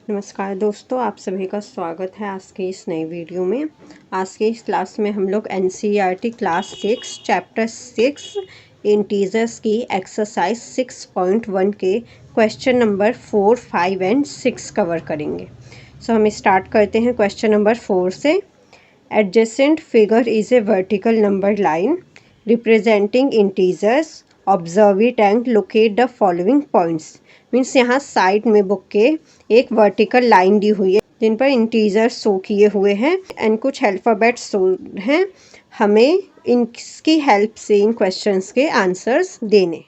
नमस्कार दोस्तों, आप सभी का स्वागत है आज के इस नई वीडियो में। आज के इस क्लास में हम लोग एनसीईआरटी क्लास 6 चैप्टर 6 इंटीजर्स की एक्सरसाइज 6.1 के क्वेश्चन नंबर 4, 5 एंड 6 कवर करेंगे। हम स्टार्ट करते हैं क्वेश्चन नंबर 4 से। Adjacent figure is a vertical number line representing integers. Observe it and locate the following points. Means यहाँ साइड में बुक के एक वर्टिकल लाइन दी हुई है जिन पर इंटीजर्स शो किए हुए हैं एंड कुछ अल्फ़ाबेट्स शो हैं। हमें इनकी हेल्प से इन क्वेश्चंस के आंसर्स देने हैं।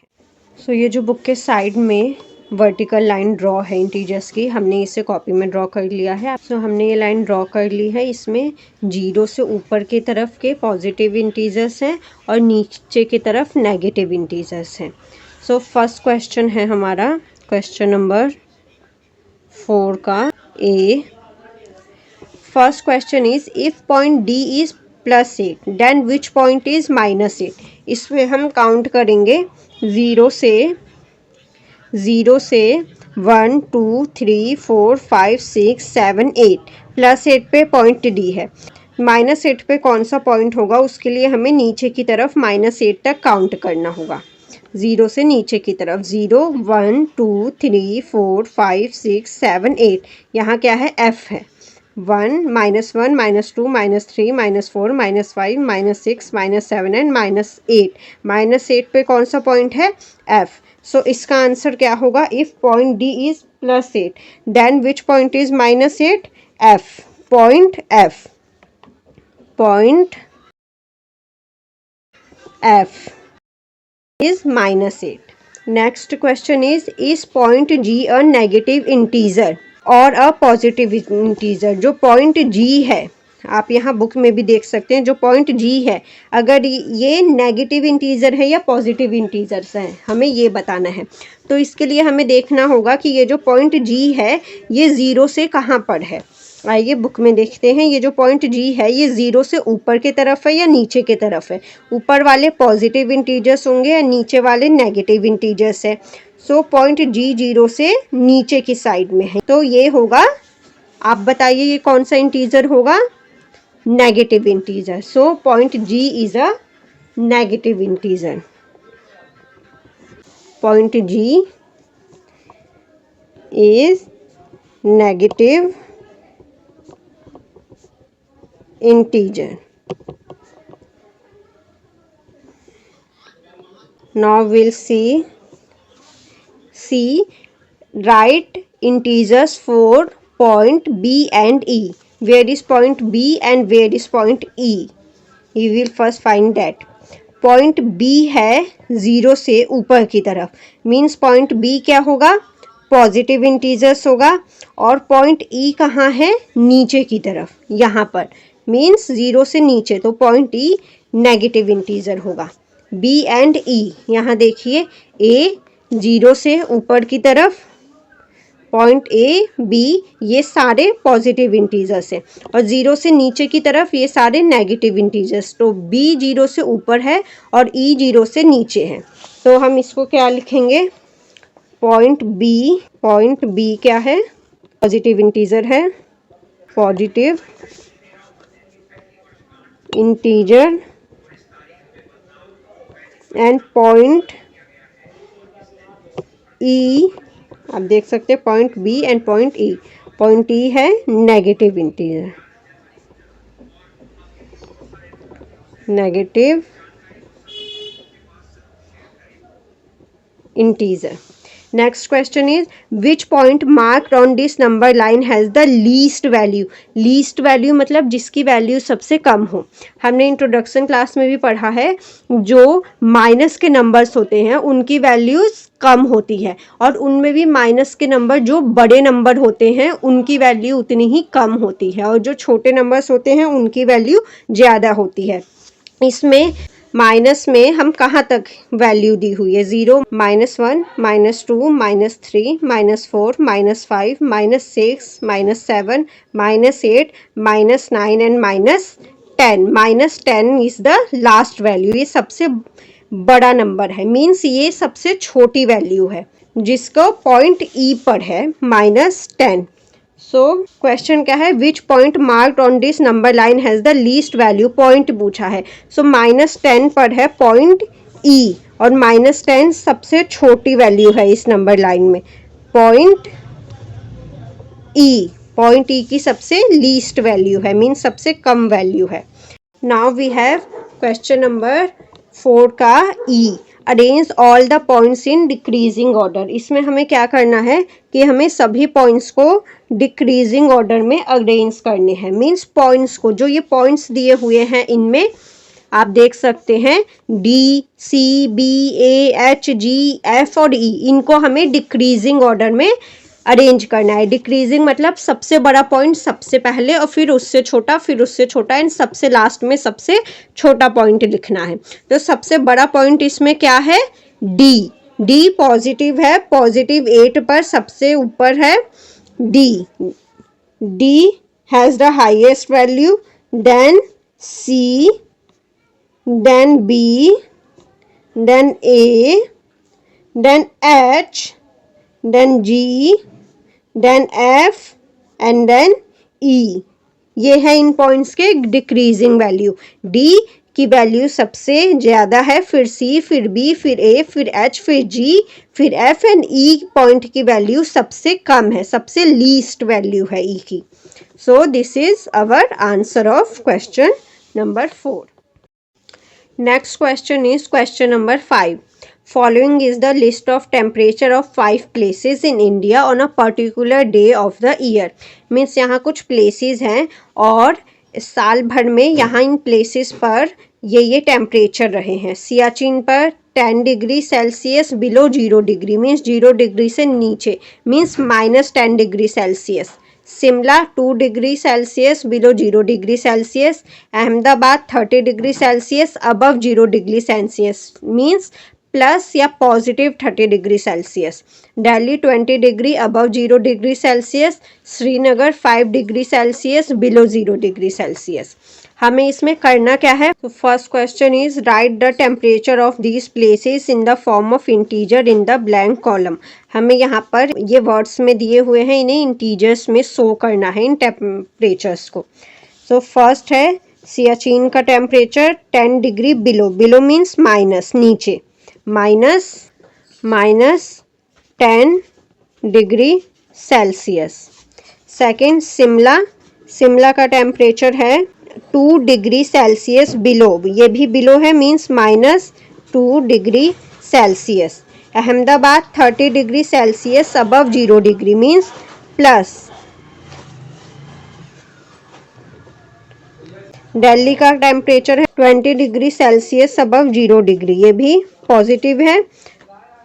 ये जो बुक के साइड में वर्टिकल लाइन ड्रॉ है इंटीजर्स की, हमने इसे कॉपी में ड्रॉ कर लिया है। हमने ये लाइन ड्रॉ कर ली है। इसमें 0 से ऊपर की तरफ के पॉजिटिव इंटीजर्स हैं और नीचे की तरफ नेगेटिव इंटीजर्स हैं। फर्स्ट क्वेश्चन है हमारा क्वेश्चन नंबर 4 का A. First question is if point D is +8 then which point is -8। इसमें हम काउंट करेंगे 0 से 1 2 3 4 5 6 7 8। +8 पे पॉइंट डी है। -8 पे कौन सा पॉइंट होगा, उसके लिए हमें नीचे की तरफ -8 तक काउंट करना होगा। 0 से नीचे की तरफ 0 1 2 3 4 5 6 7 8। यहाँ क्या है, F है। 1 -1 -2 -3 -4 -5 -6 -7 एंड -8 पे कौन सा पॉइंट है, F। इसका आंसर क्या होगा, if point D is +8 then which point is -8, F। Point F is -8. Next question is point G a negative integer और a positive integer। जो point G है, आप यहाँ बुक में भी देख सकते हैं, जो पॉइंट G है अगर ये नेगेटिव इंटीजर है या पॉजिटिव इंटीजर्स हैं, हमें ये बताना है। तो इसके लिए हमें देखना होगा कि ये जो पॉइंट G है ये 0 से कहाँ पर है। आइए बुक में देखते हैं। ये जो पॉइंट G है ये 0 से ऊपर की तरफ है या नीचे की तरफ है। ऊपर वाले पॉजिटिव इंटीजर्स होंगे या नीचे वाले नेगेटिव इंटीजर्स है। पॉइंट G 0 से नीचे की साइड में है, तो ये होगा, आप बताइए ये कौन सा इंटीजर होगा, negative integer. Point G is a negative integer. Point G is negative integer. Now we'll see write integers for point B and E. Where is point B and where is point E? We will first find that. Point B है 0 से ऊपर की तरफ, means point B क्या होगा, positive integers होगा। और point E कहाँ है, नीचे की तरफ, यहाँ पर, मीन्स 0 से नीचे, तो पॉइंट E नेगेटिव इंटीजर होगा। B एंड E, यहाँ देखिए A 0 से ऊपर की तरफ, पॉइंट A B ये सारे पॉजिटिव इंटीजर्स हैं और 0 से नीचे की तरफ ये सारे नेगेटिव इंटीजर्स। तो B 0 से ऊपर है और E 0 से नीचे है, तो हम इसको क्या लिखेंगे, पॉइंट B क्या है, पॉजिटिव इंटीजर है, positive integer. And point E, आप देख सकते हैं point B and point E। Point E है negative integer, negative integer. Next question is which point marked on this number line has the least value. Least value मतलब जिसकी value सबसे कम हो। हमने इंट्रोडक्शन क्लास में भी पढ़ा है, जो माइनस के नंबर्स होते हैं उनकी वैल्यूज कम होती है और उनमें भी माइनस के नंबर जो बड़े नंबर होते हैं उनकी वैल्यू उतनी ही कम होती है और जो छोटे नंबर्स होते हैं उनकी वैल्यू ज़्यादा होती है। इसमें माइनस में हम कहाँ तक वैल्यू दी हुई है, 0 -1 -2 -3 -4 -5 -6 -7 -8 -9 and -10। -10 is the last value, ये सबसे बड़ा नंबर है, मीन्स ये सबसे छोटी वैल्यू है जिसको पॉइंट E पर है -10। सो क्वेश्चन क्या है, which point marked on this number line has the least value, point पूछा है। सो -10 पर है पॉइंट ई, और -10 सबसे छोटी वैल्यू है इस नंबर लाइन में। पॉइंट ई की सबसे लीस्ट वैल्यू है, मीन सबसे कम वैल्यू है। Now we have question number 4 का E, arrange all the points in decreasing order. इसमें हमें क्या करना है कि हमें सभी पॉइंट्स को डिक्रीजिंग ऑर्डर में अरेंज करने हैं। मीन्स पॉइंट्स को, जो ये पॉइंट्स दिए हुए हैं इनमें आप देख सकते हैं डी, सी, बी, ए, एच, जी, एफ और ई, इनको हमें डिक्रीजिंग ऑर्डर में अरेंज करना है। डिक्रीजिंग मतलब सबसे बड़ा पॉइंट सबसे पहले, और फिर उससे छोटा, फिर उससे छोटा, एंड सबसे लास्ट में सबसे छोटा पॉइंट लिखना है। तो सबसे बड़ा पॉइंट इसमें क्या है, डी। डी पॉजिटिव है, पॉजिटिव 8 पर सबसे ऊपर है D. D has the highest value, then C, then B, then A, then H, then G, then F and then E. ये है इन पॉइंट्स के डिक्रीजिंग वैल्यू। डी की वैल्यू सबसे ज़्यादा है, फिर सी, फिर बी, फिर ए, फिर एच, फिर जी, फिर एफ एंड ई पॉइंट की वैल्यू सबसे कम है, सबसे लीस्ट वैल्यू है ई की। So this is our answer of question number 4. Next question is question number 5. Following is the list of temperature of 5 places in India on a particular day of the year. Means यहाँ कुछ places हैं और साल भर में यहाँ इन places पर ये टेम्परेचर रहे हैं। सियाचिन पर 10 degree Celsius below 0 degree, means 0 degree से नीचे, means -10 degree Celsius. Shimla 2 degree Celsius below 0 degree Celsius. Ahmedabad 30 degree Celsius above 0 degree Celsius, means plus या positive 30 degree Celsius. Delhi 20 degree above 0 degree Celsius. Srinagar 5 degree Celsius below 0 degree Celsius. हमें इसमें करना क्या है, तो first question is write the temperature of these places in the form of integer in the blank column. हमें यहाँ पर ये वर्ड्स में दिए हुए हैं, इन्हें इंटीजर्स में शो करना है इन टेम्परेचर्स को। सो फर्स्ट है सियाचिन का temperature 10 degree below, below means minus, नीचे, -10 डिग्री सेल्सियस। सेकेंड शिमला का टेम्परेचर है 2 डिग्री सेल्सियस बिलो, ये भी बिलो है, means -2 degree Celsius. Ahmedabad 30 degree Celsius above 0 degree, means plus. Delhi का टेम्परेचर है 20 डिग्री सेल्सियस अबव 0 डिग्री, ये भी पॉजिटिव है,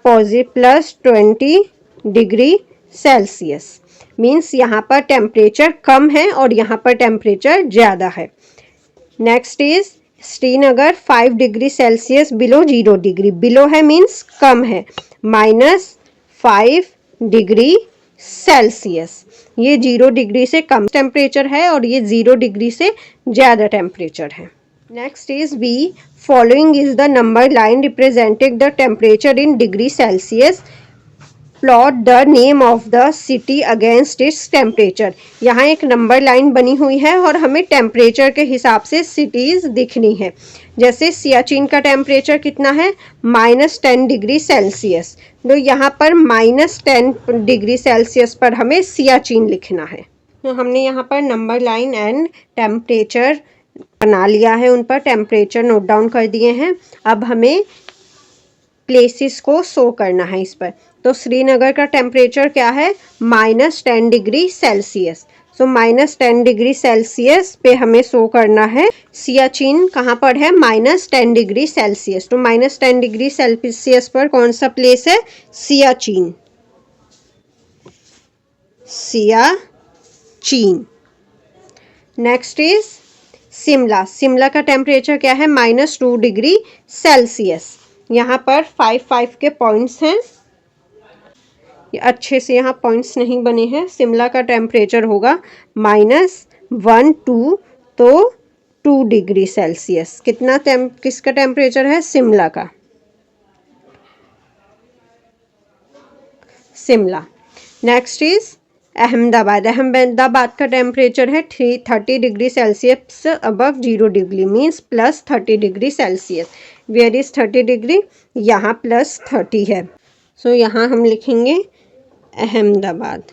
प्लस 20 डिग्री सेल्सियस, मीन्स यहाँ पर टेम्परेचर कम है और यहाँ पर टेम्परेचर ज़्यादा है। Next is Srinagar 5 degree Celsius below 0 degree, below है मीन्स कम है, -5 डिग्री सेल्सियस। ये 0 डिग्री से कम टेम्परेचर है और ये 0 डिग्री से ज़्यादा टेम्परेचर है। Next is B, following is the number line representing the temperature in degree Celsius, plot the name of the city against its temperature. यहाँ एक नंबर लाइन बनी हुई है और हमें टेम्परेचर के हिसाब से सिटीज़ दिखनी है। जैसे सियाचिन का टेम्परेचर कितना है, -10 डिग्री सेल्सियस, तो यहाँ पर -10 डिग्री सेल्सियस पर हमें सियाचिन लिखना है। तो हमने यहाँ पर नंबर लाइन एंड टेम्परेचर बना लिया है, उन पर टेम्परेचर नोट डाउन कर दिए हैं। अब हमें प्लेसेस को शो करना है इस पर। तो श्रीनगर का टेम्परेचर क्या है, -10 डिग्री सेल्सियस। सो -10 डिग्री सेल्सियस पे हमें शो करना है। सियाचिन कहाँ पर है, -10 डिग्री सेल्सियस, तो -10 डिग्री सेल्सियस पर कौन सा प्लेस है, सियाचिन। नेक्स्ट इज शिमला का टेम्परेचर क्या है, -2 डिग्री सेल्सियस। यहाँ पर 5 के पॉइंट्स हैं, ये अच्छे से यहाँ पॉइंट्स नहीं बने हैं। शिमला का टेम्परेचर होगा -1 2, तो 2 डिग्री सेल्सियस। किसका टेम्परेचर है, शिमला का। नेक्स्ट इज अहमदाबाद का टेम्परेचर है 30 degree Celsius above 0 degree means plus 30 degree Celsius. Where is 30 degree, यहाँ प्लस 30 है। सो यहाँ हम लिखेंगे अहमदाबाद।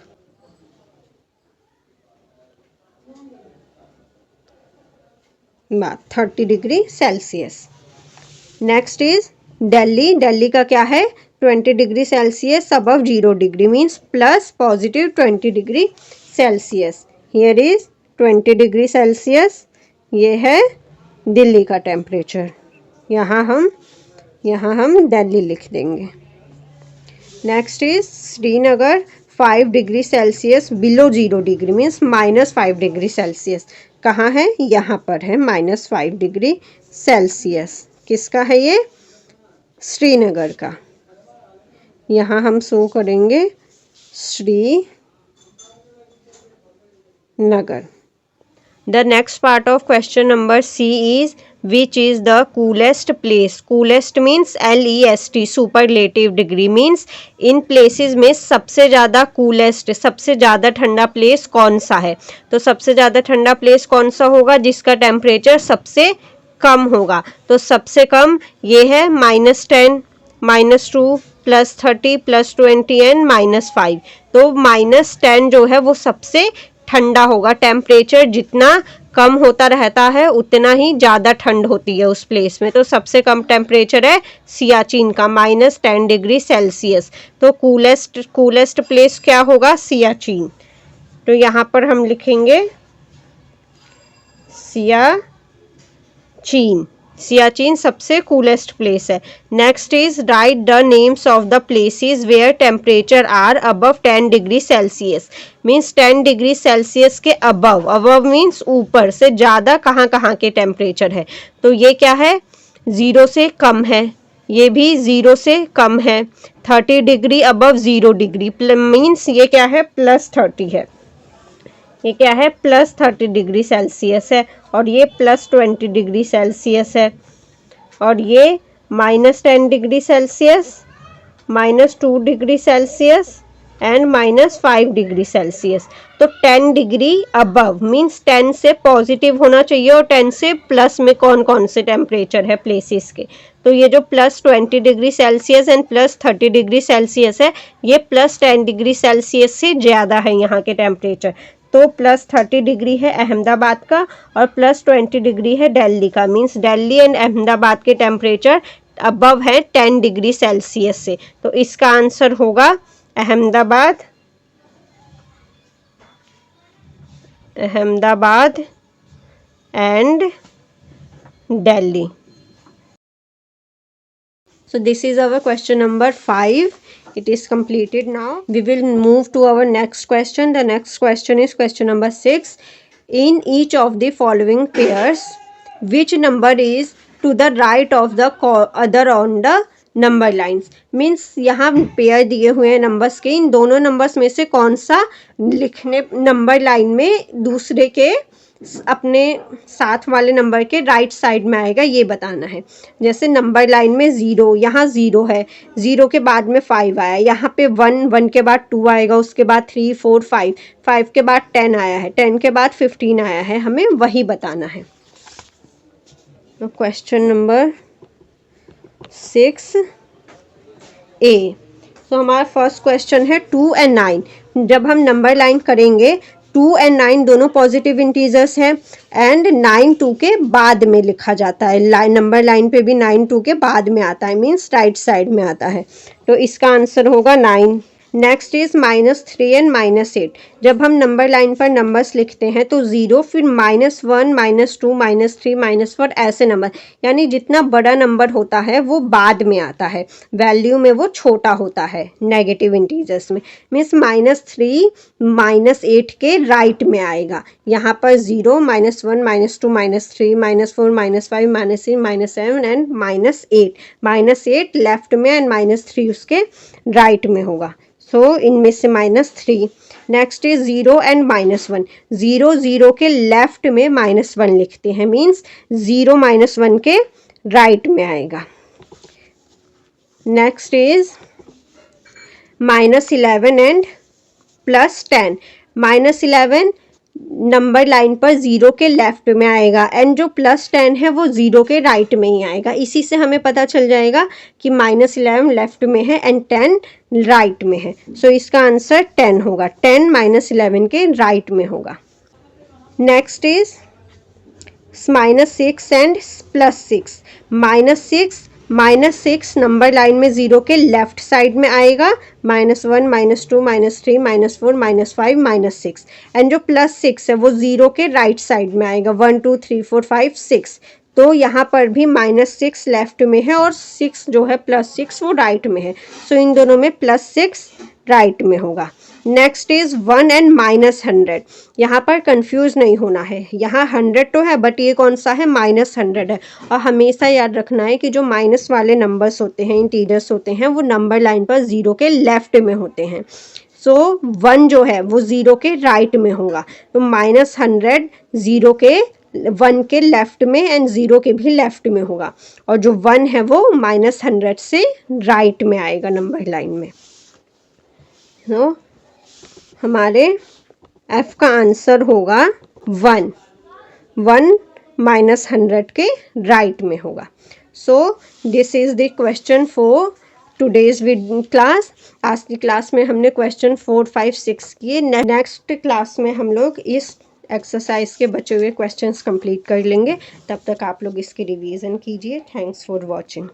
बात 30 degree Celsius. Next is Delhi. Delhi का क्या है 20 degree Celsius above 0 degree means plus positive 20 degree Celsius. Here is 20 degree Celsius, ये है दिल्ली का टेम्परेचर। यहाँ हम दिल्ली लिख देंगे। Next is Srinagar 5 degree Celsius below 0 degree means -5 degree Celsius. कहाँ है, यहाँ पर है -5 डिग्री सेल्सियस। किसका है ये, श्रीनगर का। यहाँ हम शो करेंगे Srinagar. The next part of question number C is which is the coolest place. Coolest means LEST, superlative degree means in places में सबसे ज़्यादा कूलेस्ट, सबसे ज़्यादा ठंडा प्लेस कौन सा है। तो सबसे ज़्यादा ठंडा प्लेस कौन सा होगा, जिसका टेम्परेचर सबसे कम होगा। तो सबसे कम ये है -10, -2, +30, +20 एंड -5। तो -10 जो है वो सबसे ठंडा होगा। टेम्परेचर जितना कम होता रहता है उतना ही ज़्यादा ठंड होती है उस प्लेस में। तो सबसे कम टेम्परेचर है सियाचिन का -10 डिग्री सेल्सियस। तो कूलेस्ट प्लेस क्या होगा, सियाचिन। तो यहाँ पर हम लिखेंगे सियाचिन। सियाचिन सबसे कूलेस्ट प्लेस है। Next is write the names of the places where temperature are above 10 degree Celsius. Means 10 degree Celsius के अबव मीन्स ऊपर से ज़्यादा कहाँ कहाँ के टेम्परेचर है। तो ये क्या है, 0 से कम है, ये भी 0 से कम है। 30 डिग्री अबव 0 डिग्री मीन्स ये क्या है, +30 है। ये क्या है, +30 डिग्री सेल्सियस है। और ये +20 डिग्री सेल्सियस है। और ये -10 degree Celsius, -2 degree Celsius and -5 degree Celsius. तो 10 डिग्री अबव मीन्स 10 से पॉजिटिव होना चाहिए और 10 से प्लस में कौन कौन से टेम्परेचर है प्लेसेस के। तो ये जो +20 degree Celsius and +30 degree Celsius है, ये +10 डिग्री सेल्सियस से ज़्यादा है यहाँ के टेम्परेचर। तो +30 डिग्री है अहमदाबाद का और +20 डिग्री है दिल्ली का। मीन्स दिल्ली एंड अहमदाबाद के टेम्परेचर अबव है 10 डिग्री सेल्सियस से। तो इसका आंसर होगा Ahmedabad and Delhi. So this is our question number 5. It is completed now. We will move to our next question. The next question is question number 6. In each of the following pairs, which number is to the right of the other on the number lines. Means यहाँ pair दिए हुए हैं numbers के, इन दोनों numbers में से कौन सा लिखने नंबर लाइन में दूसरे के अपने साथ वाले नंबर के राइट साइड में आएगा, ये बताना है। जैसे नंबर लाइन में 0, यहाँ 0 है, 0 के बाद में 5 आया, यहाँ पे 1 के बाद 2 आएगा, उसके बाद 3, 4, 5 के बाद 10 आया है, 10 के बाद 15 आया है, हमें वही बताना है। तो क्वेश्चन नंबर 6A। तो हमारा फर्स्ट क्वेश्चन है 2 और 9। जब हम नंबर लाइन करेंगे 2 और 9 दोनों पॉजिटिव इंटीजर्स हैं एंड 9 2 के बाद में लिखा जाता है। नंबर लाइन पे भी 9 2 के बाद में आता है, मीन्स राइट साइड में आता है। तो इसका आंसर होगा 9। Next is -3 and -8। जब हम नंबर लाइन पर नंबर्स लिखते हैं तो 0 फिर -1 -2 -3 -4 ऐसे नंबर, यानी जितना बड़ा नंबर होता है वो बाद में आता है, वैल्यू में वो छोटा होता है नेगेटिव इंटीजर्स में। मीन्स -3 -8 के राइट में आएगा। यहाँ पर 0 -1 -2 -3 -4 -5 -6 -7 एंड -8 लेफ्ट में एंड -3 उसके राइट में होगा। सो इनमें से -3। Next is 0 and -1। 0 के लेफ्ट में -1 लिखते हैं, मीन्स 0 -1 के राइट में आएगा। Next is -11 and plus 10, -11 number line पर 0 के लेफ्ट में आएगा एंड जो प्लस 10 है वो 0 के राइट में ही आएगा। इसी से हमें पता चल जाएगा कि -11 लेफ्ट में है एंड 10 राइट में है। सो इसका आंसर 10 होगा, 10 -11 के राइट में होगा। Next is -6 and +6। -6 number line में 0 के लेफ्ट साइड में आएगा, -1 -2 -3 -4 -5 -6 एंड जो +6 है वो 0 के राइट साइड में आएगा, 1 2 3 4 5 6। तो यहाँ पर भी -6 लेफ्ट में है और 6 जो है +6 वो राइट में है। सो इन दोनों में +6 राइट में होगा। Next is 1 and -100। यहाँ पर कंफ्यूज नहीं होना है, यहाँ 100 तो है बट ये कौन सा है, -100 है। और हमेशा याद रखना है कि जो माइनस वाले नंबर्स होते हैं, इंटीजर्स होते हैं, वो नंबर लाइन पर 0 के लेफ्ट में होते हैं। सो 1 जो है वो 0 के राइट में होगा, तो -100 0 के 1 के लेफ्ट में एंड 0 के भी लेफ्ट में होगा, और जो 1 है वो -100 से राइट में आएगा नंबर लाइन में। तो हमारे F का आंसर होगा 1 -100 के राइट में होगा। सो this is the question for today's class. आज की क्लास में हमने क्वेश्चन 4 5 6 किए। नेक्स्ट क्लास में हम लोग इस एक्सरसाइज के बचे हुए क्वेश्चंस कंप्लीट कर लेंगे। तब तक आप लोग इसकी रिवीजन कीजिए। Thanks for watching.